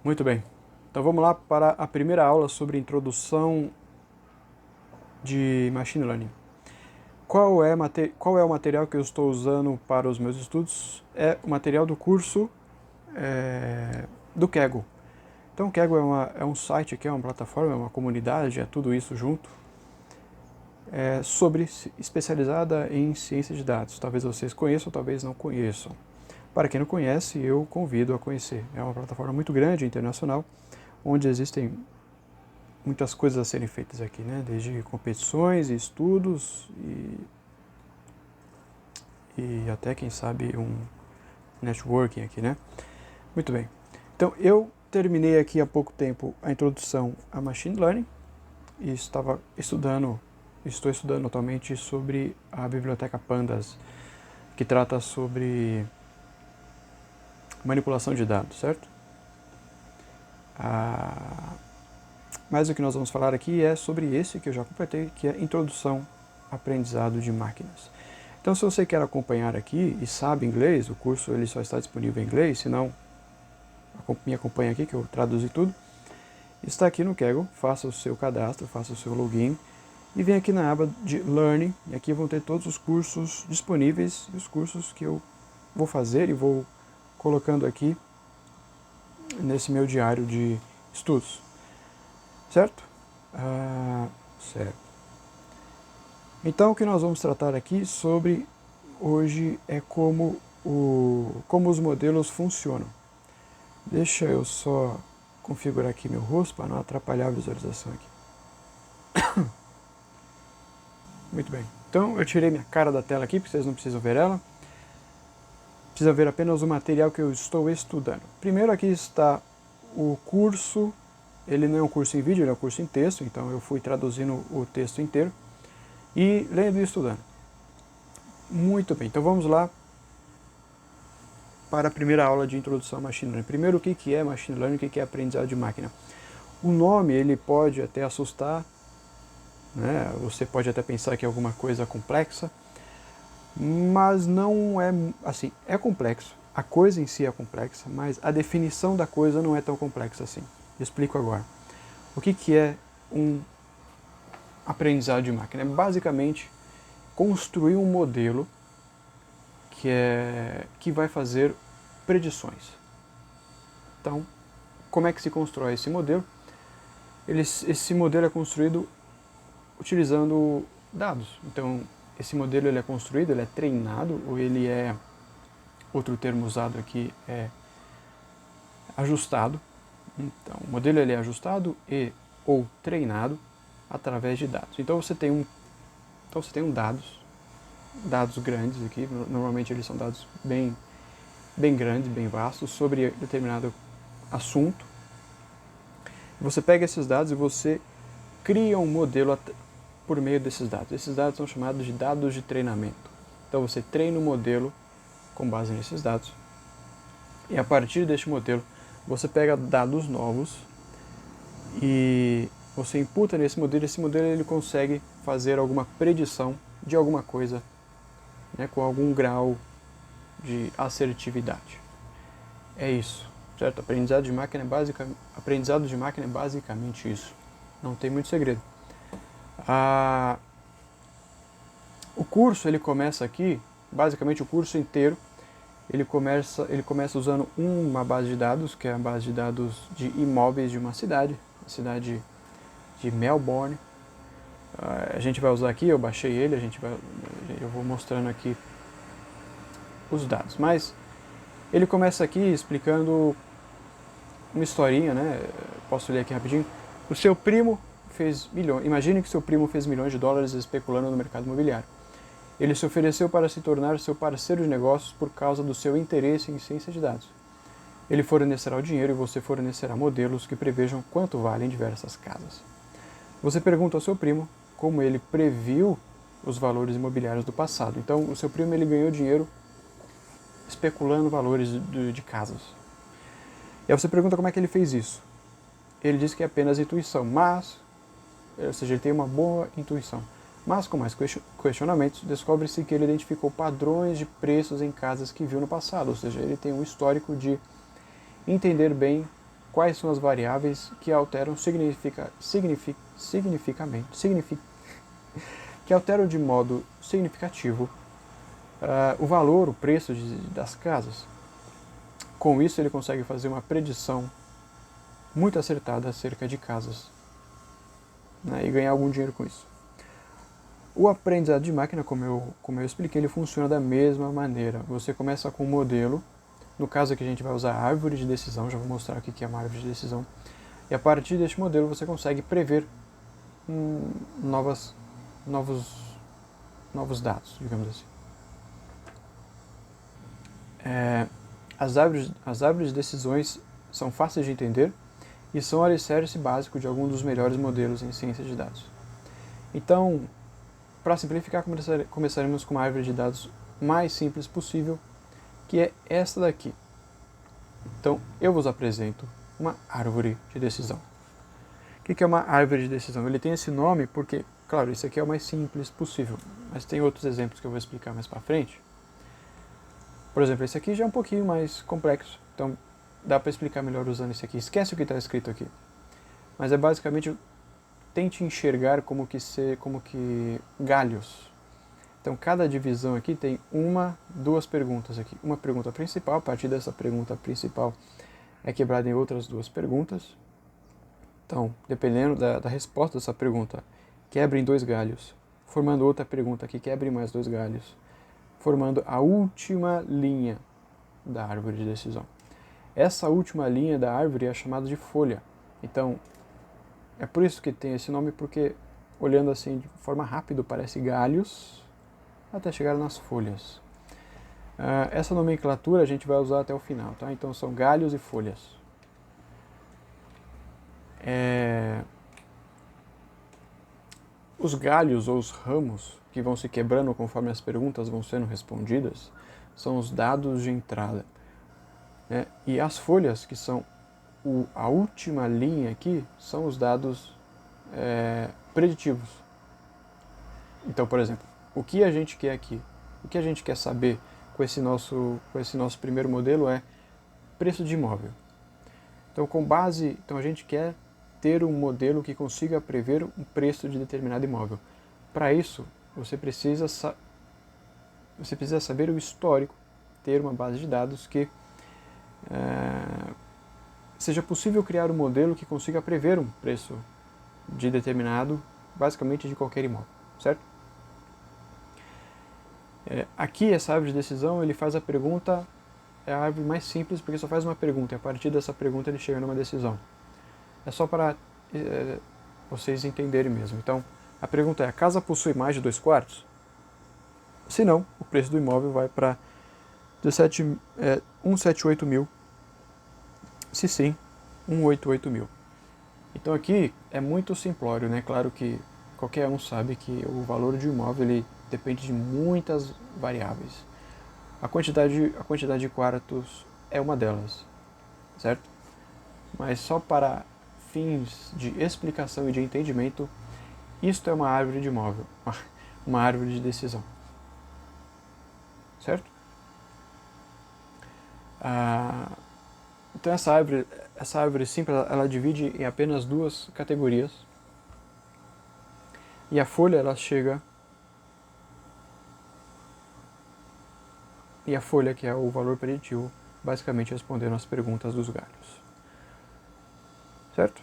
Muito bem, então vamos lá para a primeira aula sobre introdução de Machine Learning. Qual é o material que eu estou usando para os meus estudos? É o material do curso do Kaggle. Então o Kaggle é um site, que é uma plataforma, é uma comunidade, é tudo isso junto, especializada em ciência de dados. Talvez vocês conheçam, talvez não conheçam. Para quem não conhece, eu convido a conhecer. É uma plataforma muito grande, internacional, onde existem muitas coisas a serem feitas aqui, né? Desde competições, estudos e até, quem sabe, um networking aqui, né? Muito bem. Então, eu terminei aqui há pouco tempo a introdução a Machine Learning e estou estudando atualmente sobre a biblioteca Pandas, que trata sobre manipulação de dados, certo? Mas o que nós vamos falar aqui é sobre esse que eu já completei, que é Introdução ao Aprendizado de Máquinas. Então, se você quer acompanhar aqui e sabe inglês, o curso ele só está disponível em inglês, se não, me acompanha aqui que eu traduzi tudo. Está aqui no Kaggle, faça o seu cadastro, faça o seu login e vem aqui na aba de Learning, e aqui vão ter todos os cursos disponíveis e os cursos que eu vou fazer e vou colocando aqui nesse meu diário de estudos. Certo? Certo. Então, o que nós vamos tratar aqui sobre hoje é como os modelos funcionam. Deixa eu só configurar aqui meu rosto para não atrapalhar a visualização aqui. Muito bem. Então, eu tirei minha cara da tela aqui, porque vocês não precisam ver ela. Precisa ver apenas o material que eu estou estudando. Primeiro aqui está o curso. Ele não é um curso em vídeo, ele é um curso em texto, então eu fui traduzindo o texto inteiro e lendo e estudando. Muito bem, então vamos lá para a primeira aula de introdução a Machine Learning. Primeiro, o que é Machine Learning, o que é aprendizado de máquina? O nome ele pode até assustar, né? Você pode até pensar que é alguma coisa complexa, mas não é assim, é complexo. A coisa em si é complexa, mas a definição da coisa não é tão complexa assim. Explico agora. O que é um aprendizado de máquina? É basicamente construir um modelo que vai fazer predições. Então, como é que se constrói esse modelo? Esse modelo é construído utilizando dados. Então, esse modelo ele é construído, ele é treinado, ou ele é, outro termo usado aqui é ajustado. Então, o modelo ele é ajustado ou treinado através de dados. Então você tem dados grandes aqui, normalmente eles são dados bem grandes, bem vastos, sobre determinado assunto. Você pega esses dados e você cria um modelo por meio desses dados. Esses dados são chamados de dados de treinamento. Então você treina um modelo com base nesses dados. E a partir deste modelo, você pega dados novos e você imputa nesse modelo. Esse modelo ele consegue fazer alguma predição de alguma coisa, né, com algum grau de assertividade. É isso, certo? Aprendizado de máquina é basicamente isso. Não tem muito segredo. O curso ele começa aqui, basicamente o curso inteiro, ele começa usando uma base de dados, que é a base de dados de imóveis de uma cidade, a cidade de Melbourne. A gente vai usar aqui, eu baixei ele, eu vou mostrando aqui os dados. Mas ele começa aqui explicando uma historinha, né? Posso ler aqui rapidinho. O seu primo fez milhões. Imagine que seu primo fez milhões de dólares especulando no mercado imobiliário. Ele se ofereceu para se tornar seu parceiro de negócios por causa do seu interesse em ciência de dados. Ele fornecerá o dinheiro e você fornecerá modelos que prevejam quanto valem diversas casas. Você pergunta ao seu primo como ele previu os valores imobiliários do passado. Então, o seu primo ele ganhou dinheiro especulando valores de casas. E aí você pergunta como é que ele fez isso. Ele diz que é apenas intuição, ou seja, ele tem uma boa intuição. Mas com mais questionamentos, descobre-se que ele identificou padrões de preços em casas que viu no passado, ou seja, ele tem um histórico de entender bem quais são as variáveis que alteram que alteram de modo significativo o valor, o preço das casas. Com isso, ele consegue fazer uma predição muito acertada acerca de casas, né, e ganhar algum dinheiro com isso. O aprendizado de máquina, como eu expliquei, ele funciona da mesma maneira. Você começa com um modelo, no caso aqui a gente vai usar a árvore de decisão, já vou mostrar o que é uma árvore de decisão, e a partir deste modelo você consegue prever novos dados, digamos assim. As árvores de decisões são fáceis de entender e são o alicerce básico de alguns dos melhores modelos em ciência de dados. Então, para simplificar, começaremos com uma árvore de dados mais simples possível, que é esta daqui. Então, eu vos apresento uma árvore de decisão. O que é uma árvore de decisão? Ele tem esse nome porque, claro, esse aqui é o mais simples possível, mas tem outros exemplos que eu vou explicar mais para frente. Por exemplo, esse aqui já é um pouquinho mais complexo, então dá para explicar melhor usando esse aqui. Esquece o que está escrito aqui. Mas é basicamente, tente enxergar como que galhos. Então cada divisão aqui tem duas perguntas aqui. Uma pergunta principal, a partir dessa pergunta principal é quebrada em outras duas perguntas. Então, dependendo da resposta dessa pergunta, quebra em 2 galhos, formando outra pergunta que quebra em mais 2 galhos, formando a última linha da árvore de decisão. Essa última linha da árvore é chamada de folha. Então, é por isso que tem esse nome, porque olhando assim de forma rápida parece galhos até chegar nas folhas. Essa nomenclatura a gente vai usar até o final, tá? Então são galhos e folhas. Os galhos ou os ramos que vão se quebrando conforme as perguntas vão sendo respondidas são os dados de entrada, né? E as folhas, que são a última linha aqui, são os dados preditivos. Então, por exemplo, o que a gente quer aqui, o que a gente quer saber com esse nosso primeiro modelo é preço de imóvel. Então a gente quer ter um modelo que consiga prever um preço de determinado imóvel. Para isso, você precisa saber o histórico, ter uma base de dados que seja possível criar um modelo que consiga prever um preço de determinado, basicamente de qualquer imóvel, certo? Aqui, essa árvore de decisão, ele faz a pergunta, é a árvore mais simples porque só faz uma pergunta e a partir dessa pergunta ele chega numa decisão. É só para vocês entenderem mesmo. Então, a pergunta é: a casa possui mais de 2 quartos? Se não, o preço do imóvel vai para 178 mil. Se sim, 188 mil. Então aqui é muito simplório, né? Claro que qualquer um sabe que o valor de um imóvel ele depende de muitas variáveis. A quantidade de quartos é uma delas, certo? Mas só para fins de explicação e de entendimento, isto é uma árvore de imóvel, uma árvore de decisão, certo? Então essa árvore simples, ela divide em apenas 2 categorias. E a folha, E a folha, que é o valor preditivo, basicamente respondendo as perguntas dos galhos. Certo?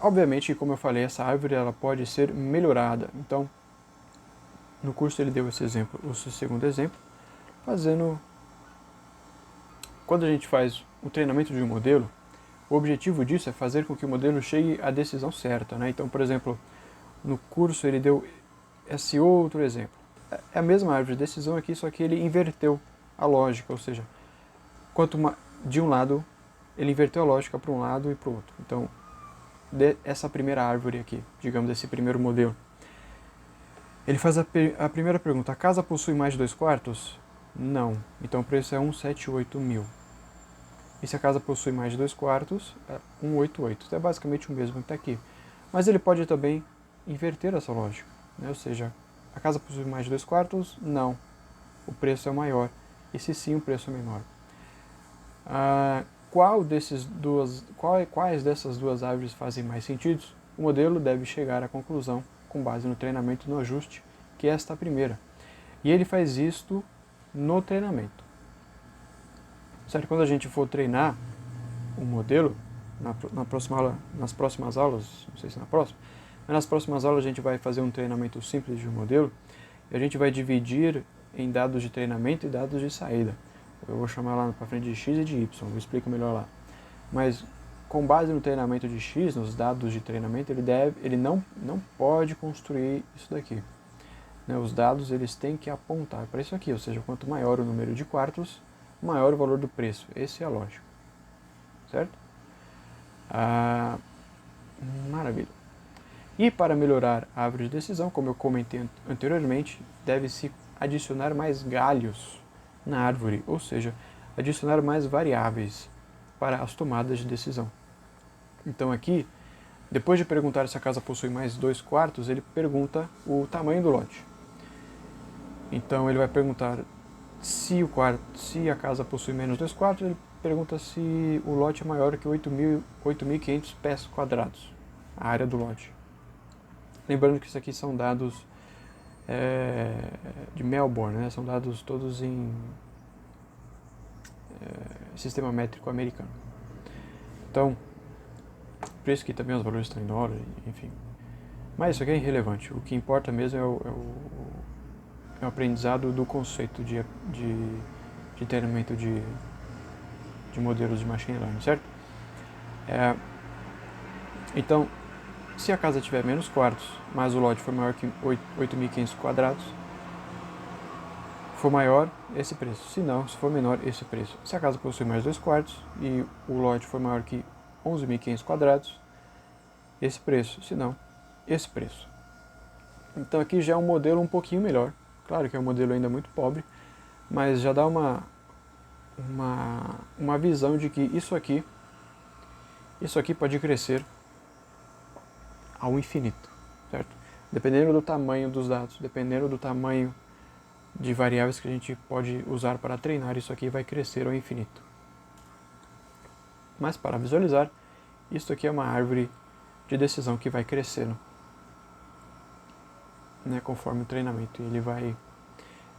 Obviamente, como eu falei, essa árvore ela pode ser melhorada. Então, no curso ele deu esse exemplo, o segundo exemplo, quando a gente faz o treinamento de um modelo, o objetivo disso é fazer com que o modelo chegue à decisão certa, né? Então, por exemplo, no curso ele deu esse outro exemplo. É a mesma árvore de decisão aqui, só que ele inverteu a lógica, ou seja, de um lado, ele inverteu a lógica para um lado e para o outro. Então, essa primeira árvore aqui, digamos, esse primeiro modelo, ele faz a primeira pergunta: a casa possui mais de 2 quartos? Não. Então o preço é 178 mil. E se a casa possui mais de 2 quartos, é 188. Então é basicamente o mesmo que está aqui. Mas ele pode também inverter essa lógica, né? Ou seja, a casa possui mais de 2 quartos? Não. O preço é maior. E se sim, o preço é menor. Quais dessas duas árvores fazem mais sentido? O modelo deve chegar à conclusão, com base no treinamento e no ajuste, que é esta primeira. E ele faz isto no treinamento. Certo? Quando a gente for treinar um modelo, nas próximas aulas, não sei se na próxima, mas nas próximas aulas a gente vai fazer um treinamento simples de um modelo e a gente vai dividir em dados de treinamento e dados de saída. Eu vou chamar lá para frente de X e de Y, eu explico melhor lá. Mas com base no treinamento de X, nos dados de treinamento, ele não pode construir isso daqui. Né? Os dados eles têm que apontar para isso aqui, ou seja, quanto maior o número de quartos, maior o valor do preço. Esse é a lógica. Certo? Maravilha. E para melhorar a árvore de decisão, como eu comentei anteriormente, deve-se adicionar mais galhos na árvore, ou seja, adicionar mais variáveis para as tomadas de decisão. Então aqui, depois de perguntar se a casa possui mais 2 quartos, ele pergunta o tamanho do lote. Então ele vai perguntar se a casa possui menos 2 quartos, ele pergunta se o lote é maior que 8.500 pés quadrados, a área do lote. Lembrando que isso aqui são dados de Melbourne, né? São dados todos em sistema métrico americano. Então, por isso que também os valores estão em dólar, enfim. Mas isso aqui é irrelevante. O que importa mesmo é o aprendizado do conceito de treinamento de modelos de machine learning, certo? Então, se a casa tiver menos quartos, mas o lote for maior que 8.500 quadrados, for maior, esse preço. Se não, se for menor, esse preço. Se a casa possui mais 2 quartos e o lote for maior que 11.500 quadrados, esse preço. Se não, esse preço. Então aqui já é um modelo um pouquinho melhor. Claro que é um modelo ainda muito pobre, mas já dá uma visão de que isso aqui pode crescer ao infinito, certo? Dependendo do tamanho dos dados, dependendo do tamanho de variáveis que a gente pode usar para treinar, isso aqui vai crescer ao infinito. Mas para visualizar, isso aqui é uma árvore de decisão que vai crescendo, né, conforme o treinamento. Ele vai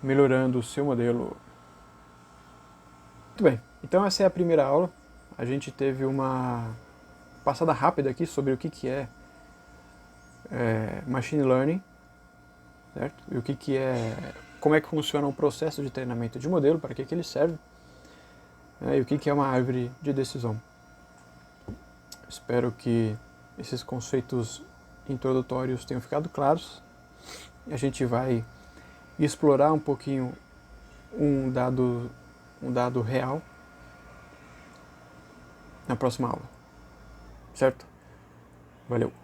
melhorando o seu modelo. Muito bem, então essa é a primeira aula. A gente teve uma passada rápida aqui sobre o que é Machine Learning, certo? E como é que funciona o processo de treinamento de modelo, para que ele serve, e o que é uma árvore de decisão. Espero que esses conceitos introdutórios tenham ficado claros. A gente vai explorar um pouquinho um dado real na próxima aula, certo? Valeu!